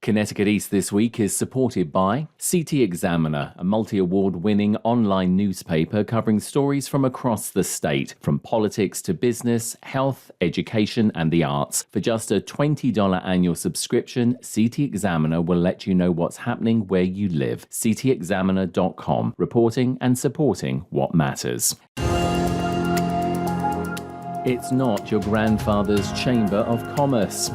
Connecticut East this week is supported by CT Examiner, a multi-award-winning online newspaper covering stories from across the state, from politics to business, health, education, and the arts. For just a $20 annual subscription, CT Examiner will let you know what's happening where you live. ctexaminer.com, reporting and supporting what matters. It's not your grandfather's Chamber of Commerce.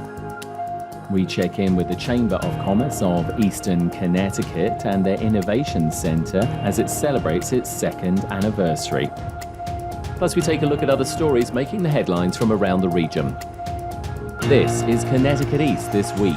We check in with the Chamber of Commerce of Eastern Connecticut and their Innovation Center as it celebrates its second anniversary. Plus, we take a look at other stories making the headlines from around the region. This is Connecticut East This Week.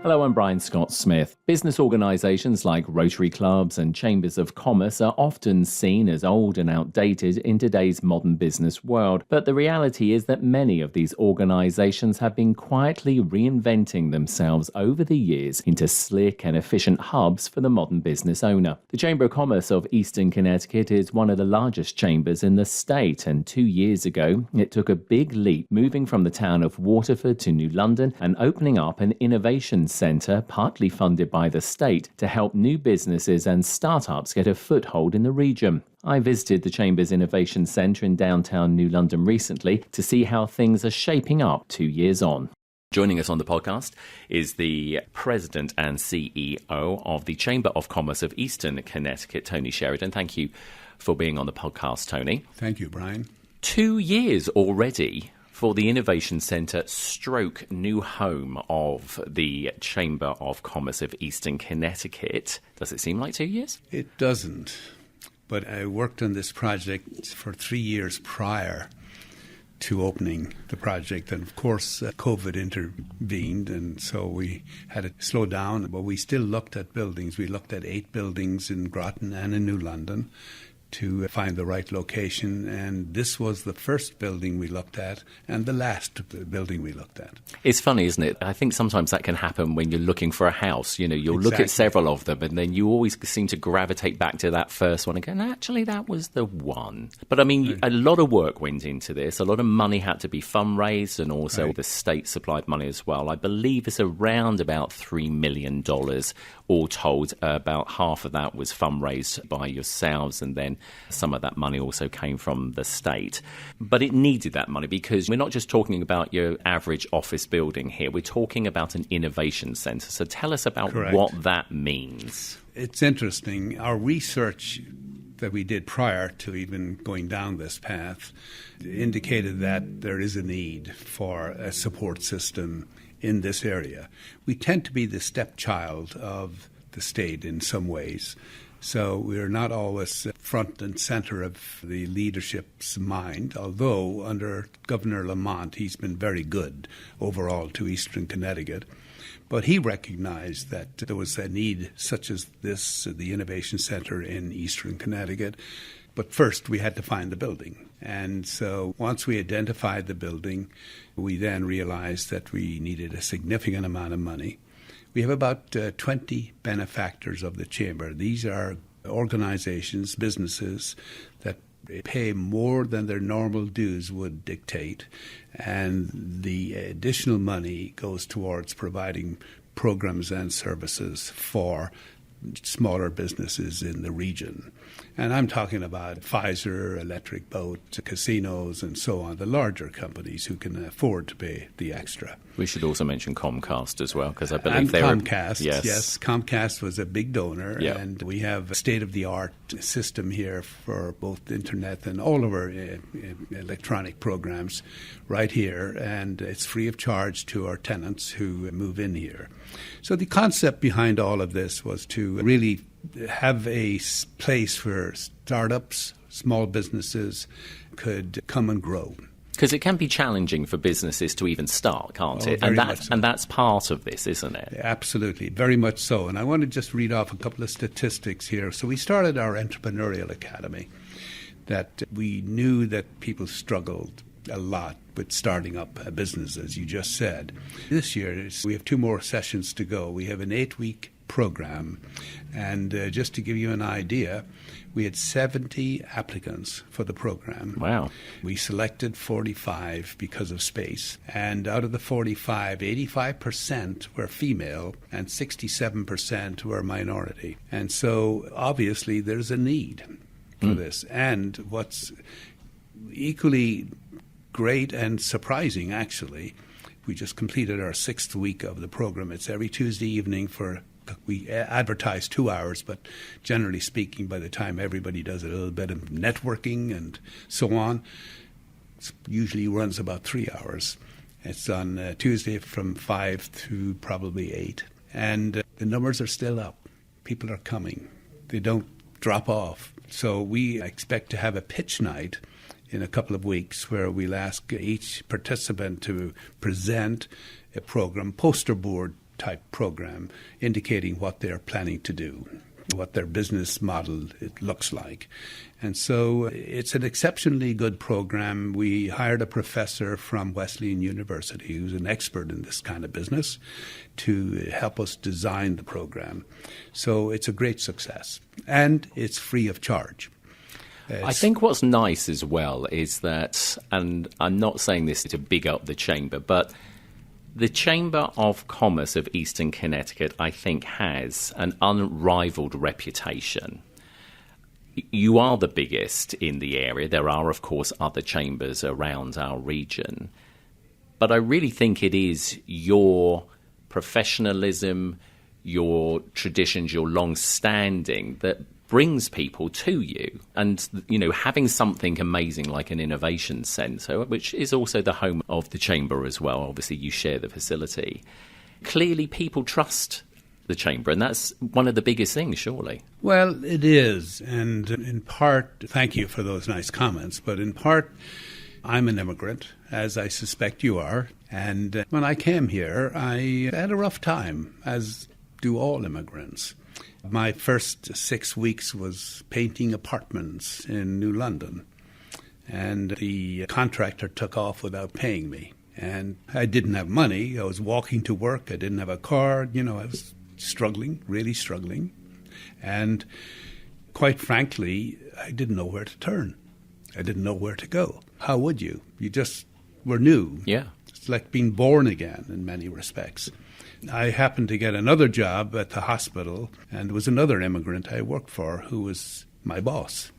Hello, I'm Brian Scott Smith. Business organisations like Rotary Clubs and Chambers of Commerce are often seen as old and outdated in today's modern business world. But the reality is that many of these organisations have been quietly reinventing themselves over the years into slick and efficient hubs for the modern business owner. The Chamber of Commerce of Eastern Connecticut is one of the largest chambers in the state, and 2 years ago it took a big leap, moving from the town of Waterford to New London and opening up an innovation centre, partly funded by the state, to help new businesses and startups get a foothold in the region. I visited the Chamber's Innovation Centre in downtown New London recently to see how things are shaping up 2 years on. Joining us on the podcast is the President and CEO of the Chamber of Commerce of Eastern Connecticut, Tony Sheridan. Thank you for being on the podcast, Tony. Thank you, Brian. 2 years already for the Innovation Centre stroke new home of the Chamber of Commerce of Eastern Connecticut. Does it seem like 2 years? It doesn't, but I worked on this project for 3 years prior to opening the project, and of course COVID intervened, and so we had to slow down, but we still looked at buildings. We looked at 8 buildings in Groton and in New London to find the right location, and this was the first building we looked at and the last building we looked at. It's funny, isn't it? I think sometimes that can happen when you're looking for a house. You know, you'll look at several of them and then you always seem to gravitate back to that first one and go, actually, that was the one. But I mean, a lot of work went into this. A lot of money had to be fundraised, and also the state supplied money as well. I believe it's around about $3 million all told. About half of that was fundraised by yourselves, and then some of that money also came from the state. But it needed that money because we're not just talking about your average office building here. We're talking about an innovation centre. So tell us about what that means. It's interesting. Our research that we did prior to even going down this path indicated that there is a need for a support system in this area. We tend to be the stepchild of the state in some ways. So we're not always front and center of the leadership's mind, although under Governor Lamont, he's been very good overall to Eastern Connecticut. But he recognized that there was a need such as this, the Innovation Center in Eastern Connecticut. But first, we had to find the building. And so once we identified the building, we then realized that we needed a significant amount of money. We have about 20 benefactors of the Chamber. These are organizations, businesses that pay more than their normal dues would dictate, and the additional money goes towards providing programs and services for smaller businesses in the region. And I'm talking about Pfizer, Electric Boat, casinos, and so on, the larger companies who can afford to pay the extra. We should also mention Comcast as well, because I believe Comcast, yes. Comcast was a big donor, and we have a state-of-the-art system here for both internet and all of our electronic programs right here, and it's free of charge to our tenants who move in here. So the concept behind all of this was to really have a place where startups, small businesses could come and grow. Because it can be challenging for businesses to even start, can't it? And that's part of this, isn't it? Absolutely, very much so. And I want to just read off a couple of statistics here. So we started our entrepreneurial academy, that we knew that people struggled a lot with starting up a business, as you just said. This year, we have 2 more sessions to go. We have an 8-week program. And just to give you an idea, we had 70 applicants for the program. Wow. We selected 45 because of space. And out of the 45, 85% were female and 67% were minority. And so obviously there's a need for this. And what's equally great and surprising, actually, we just completed our 6th week of the program. It's every Tuesday evening we advertise 2 hours, but generally speaking, by the time everybody does a little bit of networking and so on, it usually runs about 3 hours. It's on Tuesday from 5 to probably 8. And the numbers are still up. People are coming. They don't drop off. So we expect to have a pitch night in a couple of weeks where we'll ask each participant to present a program, poster board type program, indicating what they're planning to do, what their business model it looks like. And so it's an exceptionally good program. We hired a professor from Wesleyan University who's an expert in this kind of business to help us design the program. So it's a great success, and it's free of charge. I think what's nice as well is that, and I'm not saying this to big up the Chamber, but the Chamber of Commerce of Eastern Connecticut, I think, has an unrivaled reputation. You are the biggest in the area. There are, of course, other chambers around our region. But I really think it is your professionalism, your traditions, your long-standing that brings people to you. And, you know, having something amazing like an innovation centre, which is also the home of the Chamber as well, obviously you share the facility. Clearly people trust the Chamber, and that's one of the biggest things, surely. Well, it is. And in part, thank you for those nice comments, but in part, I'm an immigrant, as I suspect you are. And when I came here, I had a rough time, as do all immigrants. My first 6 weeks was painting apartments in New London, and the contractor took off without paying me. And I didn't have money. I was walking to work. I didn't have a car. You know, I was struggling, really struggling. And quite frankly, I didn't know where to turn. I didn't know where to go. How would you? You just were new. Yeah. It's like being born again in many respects. I happened to get another job at the hospital, and there was another immigrant I worked for who was my boss.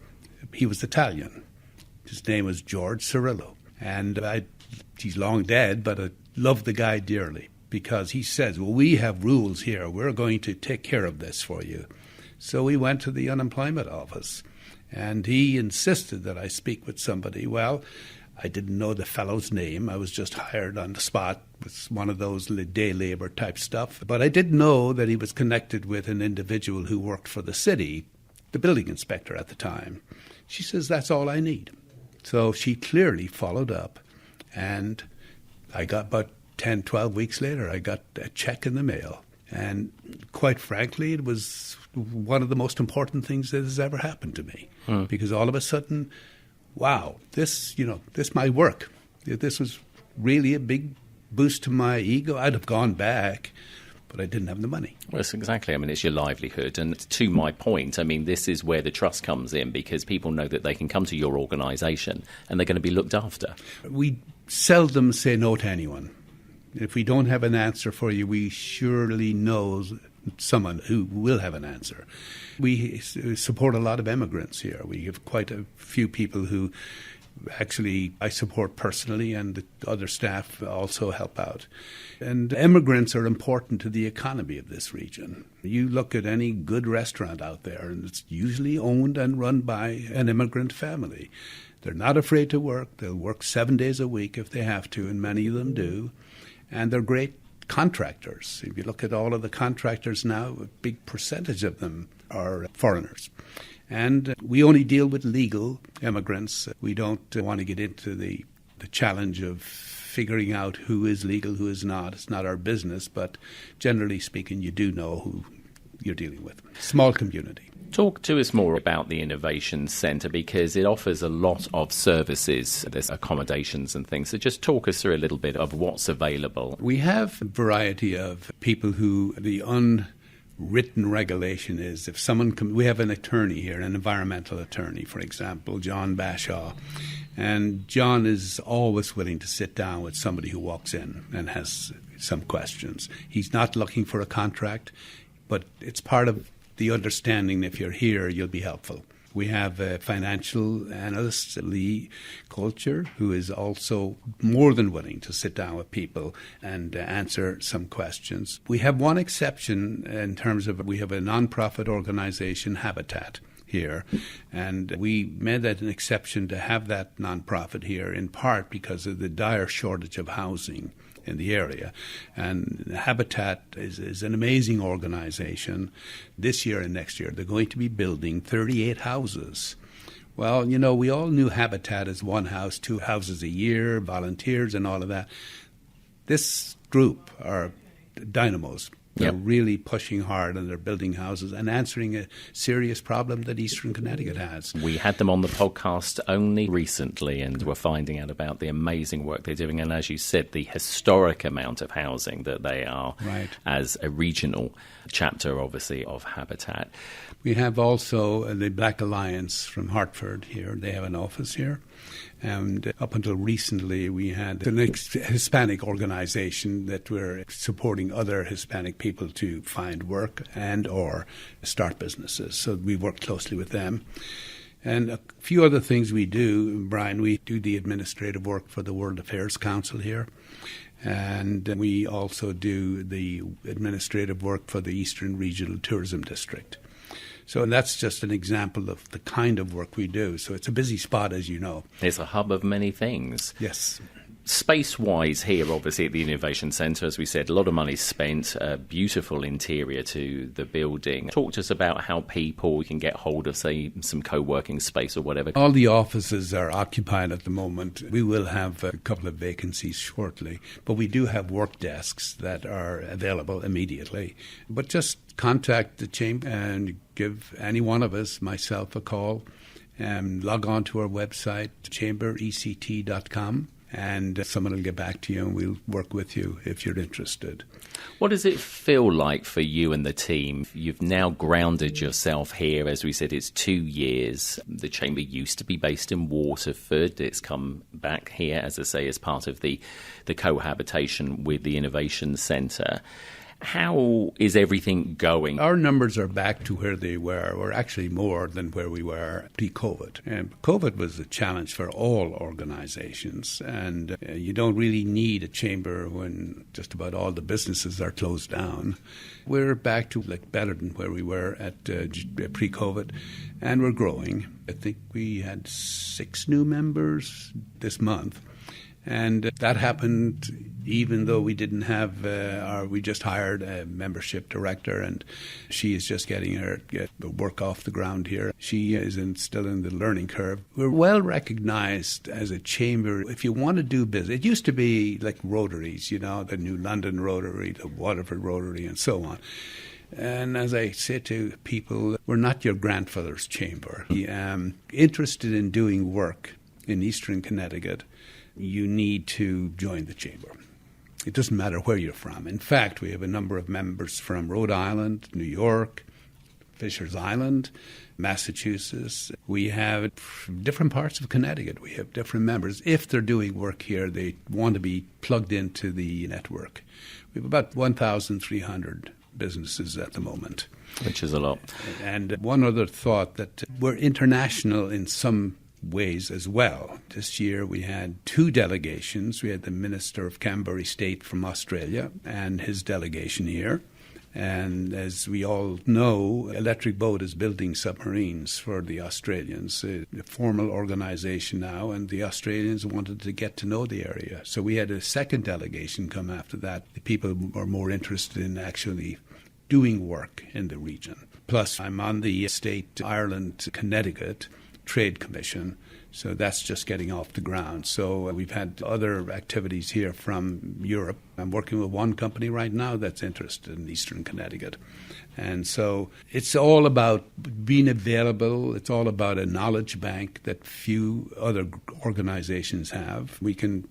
He was Italian. His name was George Cirillo. And he's long dead, but I love the guy dearly because he says, well, we have rules here. We're going to take care of this for you. So we went to the unemployment office, and he insisted that I speak with somebody. Well, I didn't know the fellow's name. I was just hired on the spot. It was one of those day labor type stuff. But I did know that he was connected with an individual who worked for the city, the building inspector at the time. She says, that's all I need. So she clearly followed up, and I got about 10, 12 weeks later, I got a check in the mail. And quite frankly, it was one of the most important things that has ever happened to me. Because all of a sudden, wow, this might work. This was really a big boost to my ego. I'd have gone back, but I didn't have the money. Well, exactly. I mean, it's your livelihood. And to my point, I mean, this is where the trust comes in because people know that they can come to your organisation and they're going to be looked after. We seldom say no to anyone. If we don't have an answer for you, we surely know someone who will have an answer. We support a lot of immigrants here. We have quite a few people who actually I support personally, and the other staff also help out. And immigrants are important to the economy of this region. You look at any good restaurant out there, and it's usually owned and run by an immigrant family. They're not afraid to work. They'll work 7 days a week if they have to, and many of them do. And they're great contractors. If you look at all of the contractors now, a big percentage of them are foreigners. And we only deal with legal immigrants. We don't want to get into the challenge of figuring out who is legal, who is not. It's not our business, but generally speaking, you do know who you're dealing with. Small community. Talk to us more about the Innovation Centre because it offers a lot of services. There's accommodations and things. So just talk us through a little bit of what's available. We have a variety of people who the written regulation is if someone we have an attorney here, an environmental attorney, for example, John Bashaw, and John is always willing to sit down with somebody who walks in and has some questions. He's not looking for a contract, but it's part of the understanding if you're here, you'll be helpful. We have a financial analyst, Lee Culture, who is also more than willing to sit down with people and answer some questions. We have one exception in terms of we have a nonprofit organization, Habitat, here, and we made that an exception to have that nonprofit here in part because of the dire shortage of housing in the area. And Habitat is an amazing organization. This year and next year, they're going to be building 38 houses. Well, you know, we all knew Habitat as one house, 2 houses a year, volunteers and all of that. This group are dynamos. They're really pushing hard and they're building houses and answering a serious problem that Eastern Connecticut has. We had them on the podcast only recently and we're finding out about the amazing work they're doing. And as you said, the historic amount of housing that they are as a regional chapter, obviously, of Habitat. We have also the Black Alliance from Hartford here. They have an office here. And up until recently, we had an Hispanic organization that we're supporting other Hispanic people to find work and or start businesses. So we work closely with them. And a few other things we do, Brian, we do the administrative work for the World Affairs Council here. And we also do the administrative work for the Eastern Regional Tourism District. So that's just an example of the kind of work we do. So it's a busy spot, as you know. It's a hub of many things. Yes. Space-wise here, obviously, at the Innovation Centre, as we said, a lot of money spent, a beautiful interior to the building. Talk to us about how people can get hold of, say, some co-working space or whatever. All the offices are occupied at the moment. We will have a couple of vacancies shortly, but we do have work desks that are available immediately. But just contact the chamber and give any one of us, myself, a call, and log on to our website, chamberect.com. And someone will get back to you and we'll work with you if you're interested. What does it feel like for you and the team? You've now grounded yourself here. As we said, it's 2 years. The Chamber used to be based in Waterford. It's come back here, as I say, as part of the cohabitation with the Innovation Centre. How is everything going? Our numbers are back to where they were, or actually more than where we were pre-COVID. And COVID was a challenge for all organizations, and you don't really need a chamber when just about all the businesses are closed down. We're back to better than where we were at pre-COVID, and we're growing. I think we had 6 new members this month. And that happened even though we didn't have we just hired a membership director, and she is just getting her work off the ground here. She is still in the learning curve. We're well recognized as a chamber. If you want to do business, it used to be like Rotaries, you know, the New London Rotary, the Waterford Rotary, and so on. And as I say to people, we're not your grandfather's chamber. Interested in doing work in Eastern Connecticut, you need to join the chamber. It doesn't matter where you're from. In fact, we have a number of members from Rhode Island, New York, Fisher's Island, Massachusetts. We have different parts of Connecticut. We have different members. If they're doing work here, they want to be plugged into the network. We have about 1,300 businesses at the moment. Which is a lot. And one other thought, that we're international in some ways as well. This year we had 2 delegations. We had the Minister of Canberra State from Australia and his delegation here. And as we all know, Electric Boat is building submarines for the Australians, a formal organization now, and the Australians wanted to get to know the area. So we had a second delegation come after that. The people are more interested in actually doing work in the region. Plus, I'm on the State Ireland, Connecticut Trade Commission, So that's just getting off the ground. So we've had other activities here from Europe. I'm working with one company right now that's interested in Eastern Connecticut. And so it's all about being available. It's all about a knowledge bank that few other organizations have. We can,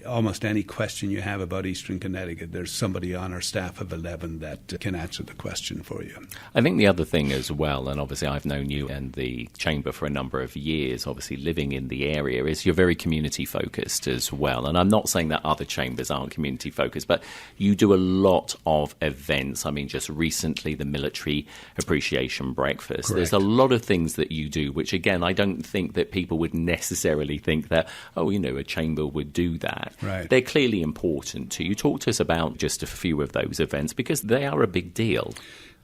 almost any question you have about Eastern Connecticut, there's somebody on our staff of 11 that can answer the question for you. I think the other thing as well, and obviously I've known you and the Chamber for a number of years, obviously living in the area, is you're very community focused as well. And I'm not saying that other chambers aren't community focused, but you do a lot of events. I mean, just recently, the Military Appreciation Breakfast. Correct. There's a lot of things that you do, which again, I don't think that people would necessarily think that, a chamber would do that. Right. They're clearly important to you. Talk to us about just a few of those events, because they are a big deal.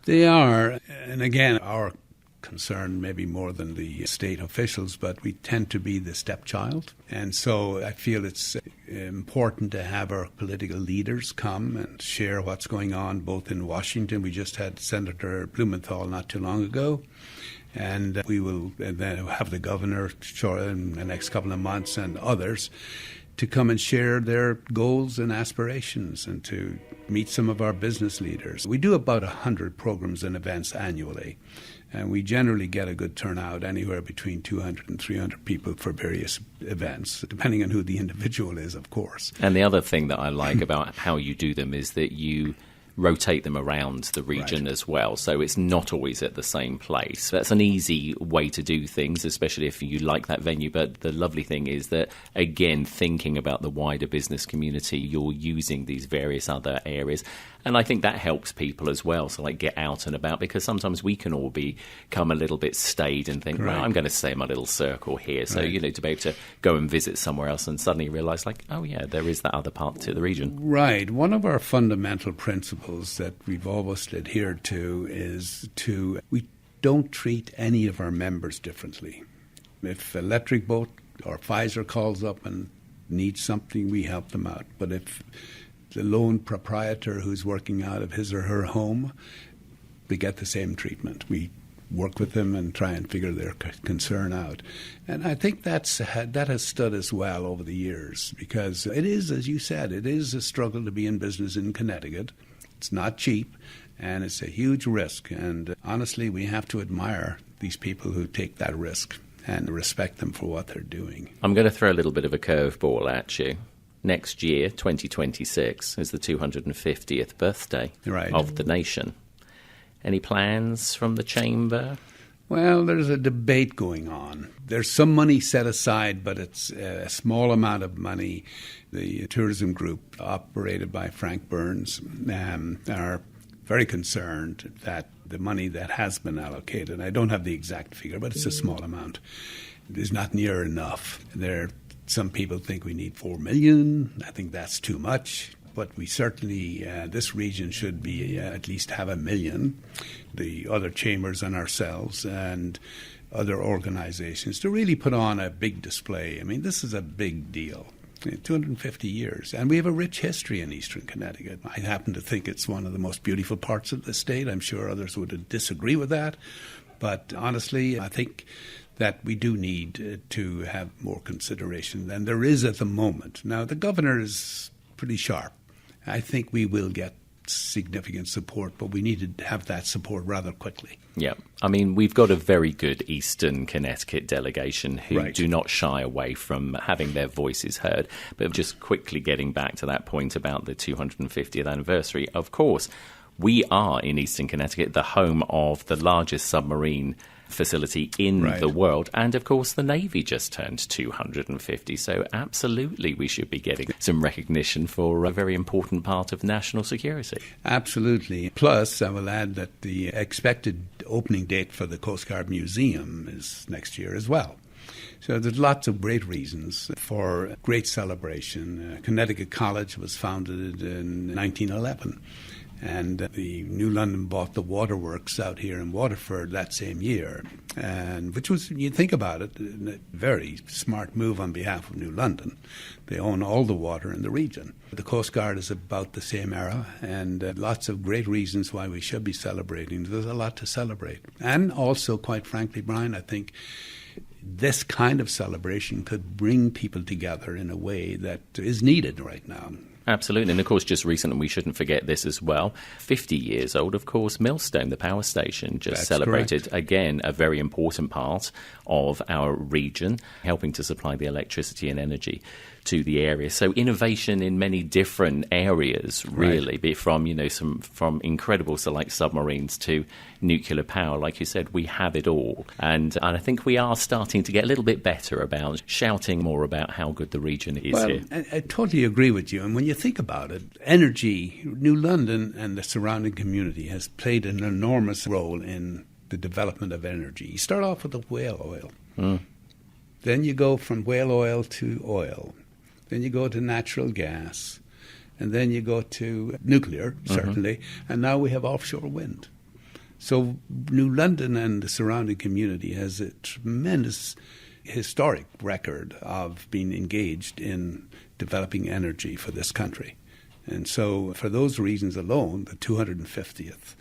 They are. And again, our concern maybe more than the state officials, but we tend to be the stepchild. And so I feel it's important to have our political leaders come and share what's going on both in Washington. We just had Senator Blumenthal not too long ago. And we will then have the governor in the next couple of months and others to come and share their goals and aspirations and to meet some of our business leaders. We do about 100 programs and events annually. And we generally get a good turnout, anywhere between 200 and 300 people for various events, depending on who the individual is, of course. And the other thing that I like about how you do them is that you rotate them around the region Right. as well. So it's not always at the same place. That's an easy way to do things, especially if you like that venue. But the lovely thing is that, again, thinking about the wider business community, you're using these various other areas. And I think that helps people as well. So, like, get out and about, because sometimes we can all become a little bit staid and think, Right. well, I'm going to stay in my little circle here. So, Right. to be able to go and visit somewhere else and suddenly realise, like, oh, yeah, there is that other part to the region. Right. One of our fundamental principles that we've always adhered to is we don't treat any of our members differently. If Electric Boat or Pfizer calls up and needs something, we help them out. But if the lone proprietor who's working out of his or her home, we get the same treatment. We work with them and try and figure their concern out. And I think that has stood us well over the years, because it is, as you said, it is a struggle to be in business in Connecticut. It's not cheap, and it's a huge risk. And honestly, we have to admire these people who take that risk and respect them for what they're doing. I'm going to throw a little bit of a curveball at you. Next year, 2026, is the 250th birthday Right. of the nation. Any plans from the Chamber? Well, there's a debate going on. There's some money set aside, but it's a small amount of money. The tourism group, operated by Frank Burns, are very concerned that the money that has been allocated, I don't have the exact figure, but it's a small amount, is not near enough. Some people think we need $4 million. I think that's too much. But we certainly, this region should be at least have $1 million. The other chambers and ourselves and other organizations to really put on a big display. I mean, this is a big deal. 250 years. And we have a rich history in Eastern Connecticut. I happen to think it's one of the most beautiful parts of the state. I'm sure others would disagree with that. But honestly, I think that we do need to have more consideration than there is at the moment. Now, the governor is pretty sharp. I think we will get significant support, but we need to have that support rather quickly. Yeah. I mean, we've got a very good Eastern Connecticut delegation who Right. do not shy away from having their voices heard. But just quickly getting back to that point about the 250th anniversary, of course, we are in Eastern Connecticut, the home of the largest submarine facility in Right. the world. And, of course, the Navy just turned 250. So absolutely we should be getting some recognition for a very important part of national security. Absolutely. Plus, I will add that the expected opening date for the Coast Guard Museum is next year as well. So there's lots of great reasons for great celebration. Connecticut College was founded in 1911. And the New London bought the waterworks out here in Waterford that same year, and which was, you think about it, a very smart move on behalf of New London. They own all the water in the region. The Coast Guard is about the same era, and lots of great reasons why we should be celebrating. There's a lot to celebrate. And also, quite frankly, Brian, I think this kind of celebration could bring people together in a way that is needed right now. Absolutely. And of course, just recently, we shouldn't forget this as well. 50 years old, of course, Millstone, the power station, just That's celebrated, correct. again, a very important part of our region, helping to supply the electricity and energy to the area. So innovation in many different areas, really, Right. be it from, from incredible like submarines to nuclear power. Like you said, we have it all. And I think we are starting to get a little bit better about shouting more about how good the region is here. I totally agree with you. And when you think about it, energy, New London and the surrounding community has played an enormous role in the development of energy. You start off with the whale oil. Then you go from whale oil to oil. Then you go to natural gas. And then you go to nuclear, certainly. And now we have offshore wind. So New London and the surrounding community has a tremendous historic record of being engaged in developing energy for this country. And so for those reasons alone, the 250th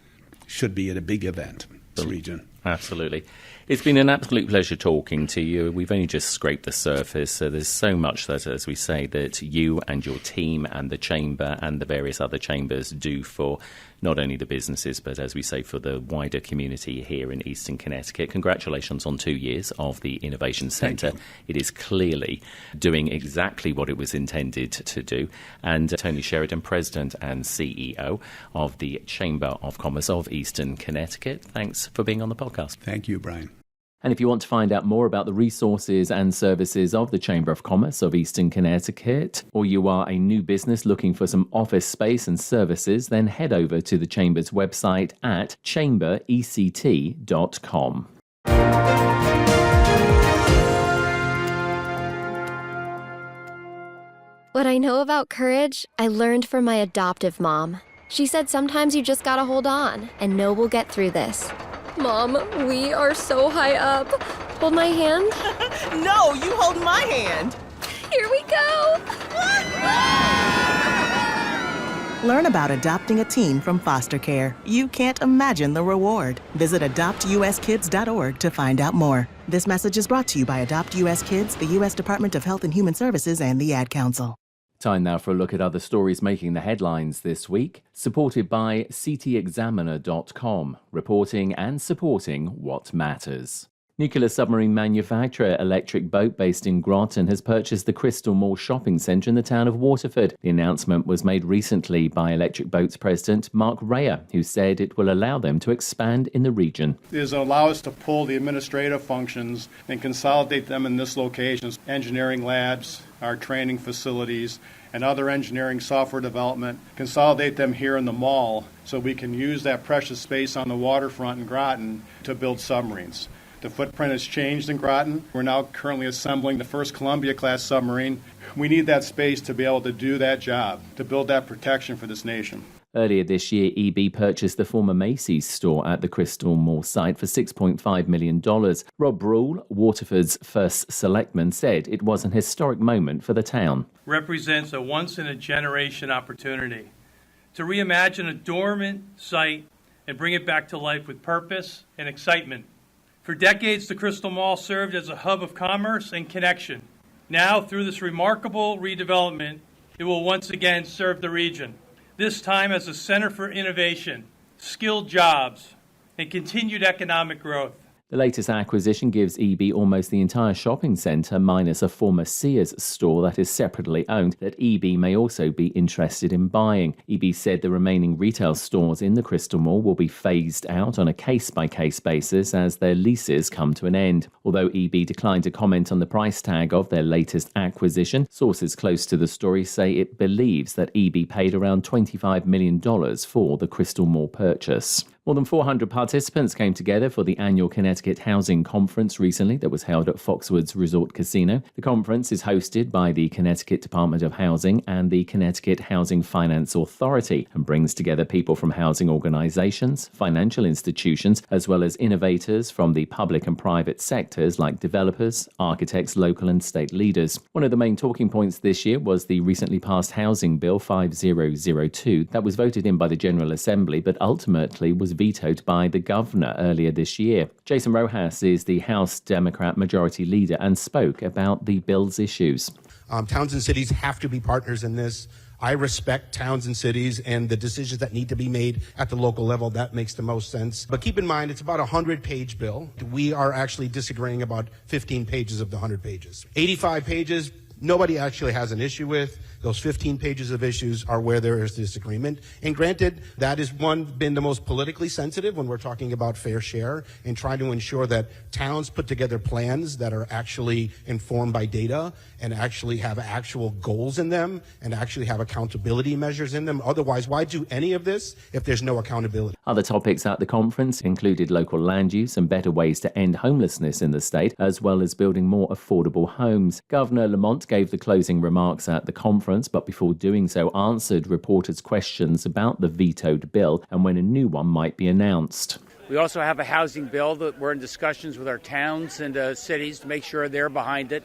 should be at a big event in this region. Absolutely. It's been an absolute pleasure talking to you. We've only just scraped the surface, so there's so much that, as we say, that you and your team and the Chamber and the various other chambers do for not only the businesses, but, as we say, for the wider community here in Eastern Connecticut. Congratulations on 2 years of the Innovation Centre. It is clearly doing exactly what it was intended to do. And Tony Sheridan, President and CEO of the Chamber of Commerce of Eastern Connecticut, thanks for being on the podcast. Thank you, Brian. And if you want to find out more about the resources and services of the Chamber of Commerce of Eastern Connecticut, or you are a new business looking for some office space and services, then head over to the Chamber's website at chamberect.com. What I know about courage, I learned from my adoptive mom. She said sometimes you just gotta hold on and know we'll get through this. Mom, we are so high up. Hold my hand. No, you hold my hand. Here we go. Learn about adopting a teen from foster care. You can't imagine the reward. Visit adoptuskids.org to find out more. This message is brought to you by Adopt US Kids, the U.S. Department of Health and Human Services, and the Ad Council. Time now for a look at other stories making the headlines this week, supported by ctexaminer.com, reporting and supporting what matters. Nuclear submarine manufacturer Electric Boat, based in Groton, has purchased the Crystal Mall shopping centre in the town of Waterford. The announcement was made recently by Electric Boat's president, Mark Rea, who said it will allow them to expand in the region. It will allow us to pull the administrative functions and consolidate them in this location. Engineering labs, our training facilities, and other engineering software development, consolidate them here in the mall so we can use that precious space on the waterfront in Groton to build submarines. The footprint has changed in Groton. We're now currently assembling the first Columbia-class submarine. We need that space to be able to do that job, to build that protection for this nation. Earlier this year, EB purchased the former Macy's store at the Crystal Mall site for $6.5 million. Rob Brule, Waterford's first selectman, said it was an historic moment for the town. Represents a once-in-a-generation opportunity to reimagine a dormant site and bring it back to life with purpose and excitement. For decades, the Crystal Mall served as a hub of commerce and connection. Now, through this remarkable redevelopment, it will once again serve the region, this time as a center for innovation, skilled jobs, and continued economic growth. The latest acquisition gives EB almost the entire shopping centre, minus a former Sears store that is separately owned, that EB may also be interested in buying. EB said the remaining retail stores in the Crystal Mall will be phased out on a case-by-case basis as their leases come to an end. Although EB declined to comment on the price tag of their latest acquisition, sources close to the story say it believes that EB paid around $25 million for the Crystal Mall purchase. More than 400 participants came together for the annual Connecticut Housing Conference recently that was held at Foxwoods Resort Casino. The conference is hosted by the Connecticut Department of Housing and the Connecticut Housing Finance Authority and brings together people from housing organizations, financial institutions, as well as innovators from the public and private sectors like developers, architects, local and state leaders. One of the main talking points this year was the recently passed Housing Bill 5002 that was voted in by the General Assembly but ultimately was vetoed by the governor earlier this year. Jason Rojas is the House Democrat Majority Leader and spoke about the bill's issues. Towns and cities have to be partners in this. I respect towns and cities and the decisions that need to be made at the local level. That makes the most sense. But keep in mind, it's about a 100-page bill. We are actually disagreeing about 15 pages of the 100 pages. 85 pages, nobody actually has an issue with. Those 15 pages of issues are where there is disagreement. And granted, that has been the most politically sensitive when we're talking about fair share and trying to ensure that towns put together plans that are actually informed by data and actually have actual goals in them and actually have accountability measures in them. Otherwise, why do any of this if there's no accountability? Other topics at the conference included local land use and better ways to end homelessness in the state, as well as building more affordable homes. Governor Lamont gave the closing remarks at the conference, but before doing so answered reporters' questions about the vetoed bill and when a new one might be announced. We also have a housing bill that we're in discussions with our towns and cities to make sure they're behind it,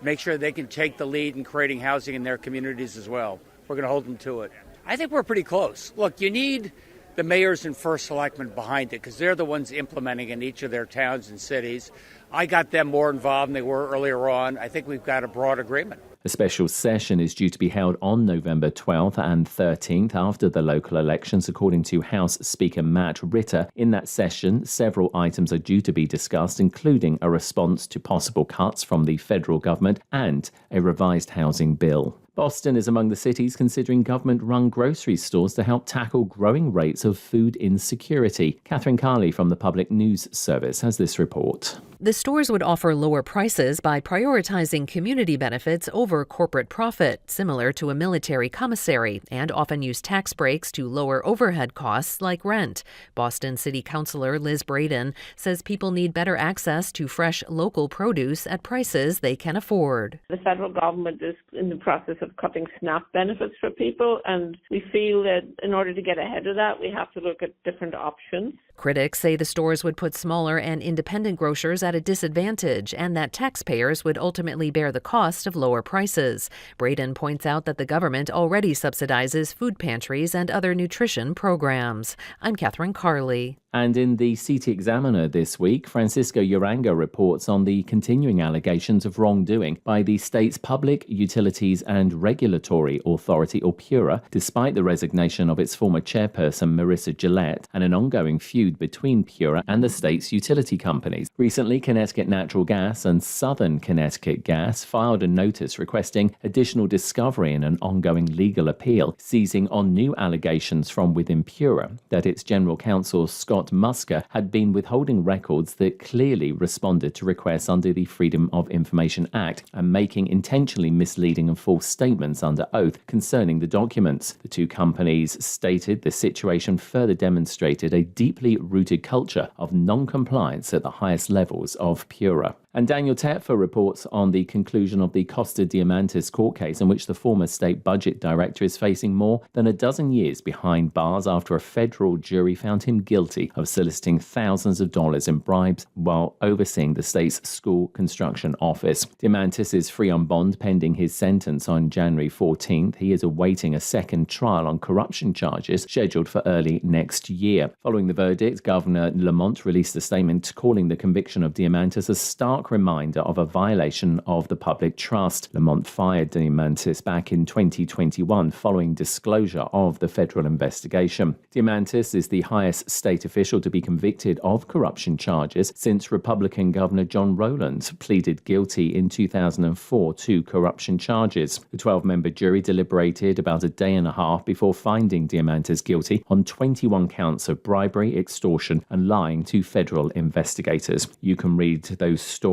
make sure they can take the lead in creating housing in their communities as well. We're going to hold them to it. I think we're pretty close. Look, you need the mayors and first selectmen behind it because they're the ones implementing in each of their towns and cities. I got them more involved than they were earlier on. I think we've got a broad agreement. A special session is due to be held on November 12th and 13th after the local elections, according to House Speaker Matt Ritter. In that session, several items are due to be discussed, including a response to possible cuts from the federal government and a revised housing bill. Boston is among the cities considering government-run grocery stores to help tackle growing rates of food insecurity. Catherine Carley from the Public News Service has this report. The stores would offer lower prices by prioritizing community benefits over corporate profit, similar to a military commissary, and often use tax breaks to lower overhead costs like rent. Boston City Councilor Liz Braden says people need better access to fresh local produce at prices they can afford. The federal government is in the process of cutting SNAP benefits for people, and we feel that in order to get ahead of that, we have to look at different options. Critics say the stores would put smaller and independent grocers at a disadvantage and that taxpayers would ultimately bear the cost of lower prices. Braden points out that the government already subsidizes food pantries and other nutrition programs. I'm Catherine Carley. And in the CT Examiner this week, Francisco Uranga reports on the continuing allegations of wrongdoing by the state's Public Utilities and Regulatory Authority, or PURA, despite the resignation of its former chairperson, Marissa Gillette, and an ongoing feud between PURA and the state's utility companies. Recently, Connecticut Natural Gas and Southern Connecticut Gas filed a notice requesting additional discovery in an ongoing legal appeal, seizing on new allegations from within PURA that its general counsel, Scott Musker, had been withholding records that clearly responded to requests under the Freedom of Information Act and making intentionally misleading and false statements under oath concerning the documents. The two companies stated the situation further demonstrated a deeply rooted culture of non-compliance at the highest levels of PURA. And Daniel Tetfer reports on the conclusion of the Costa Diamantis court case in which the former state budget director is facing more than a dozen years behind bars after a federal jury found him guilty of soliciting thousands of dollars in bribes while overseeing the state's school construction office. Diamantis is free on bond pending his sentence on January 14th. He is awaiting a second trial on corruption charges scheduled for early next year. Following the verdict, Governor Lamont released a statement calling the conviction of Diamantis a stark reminder of a violation of the public trust. Lamont fired Diamantis back in 2021 following disclosure of the federal investigation. Diamantis is the highest state official to be convicted of corruption charges since Republican Governor John Rowland pleaded guilty in 2004 to corruption charges. The 12-member jury deliberated about a day and a half before finding Diamantis guilty on 21 counts of bribery, extortion, and lying to federal investigators. You can read those stories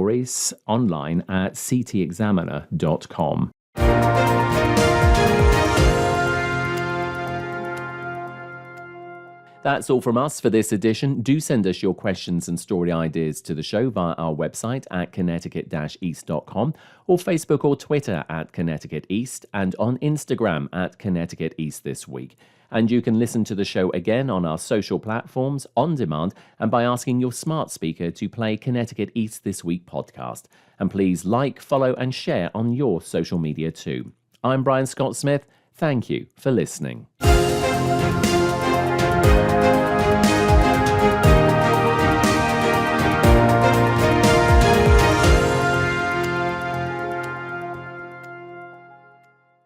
online at ctexaminer.com. That's all from us for this edition. Do send us your questions and story ideas to the show via our website at connecticut-east.com or Facebook or Twitter at Connecticut East and on Instagram at Connecticut East This Week. And you can listen to the show again on our social platforms, on demand, and by asking your smart speaker to play Connecticut East This Week podcast. And please like, follow, and share on your social media too. I'm Brian Scott Smith. Thank you for listening.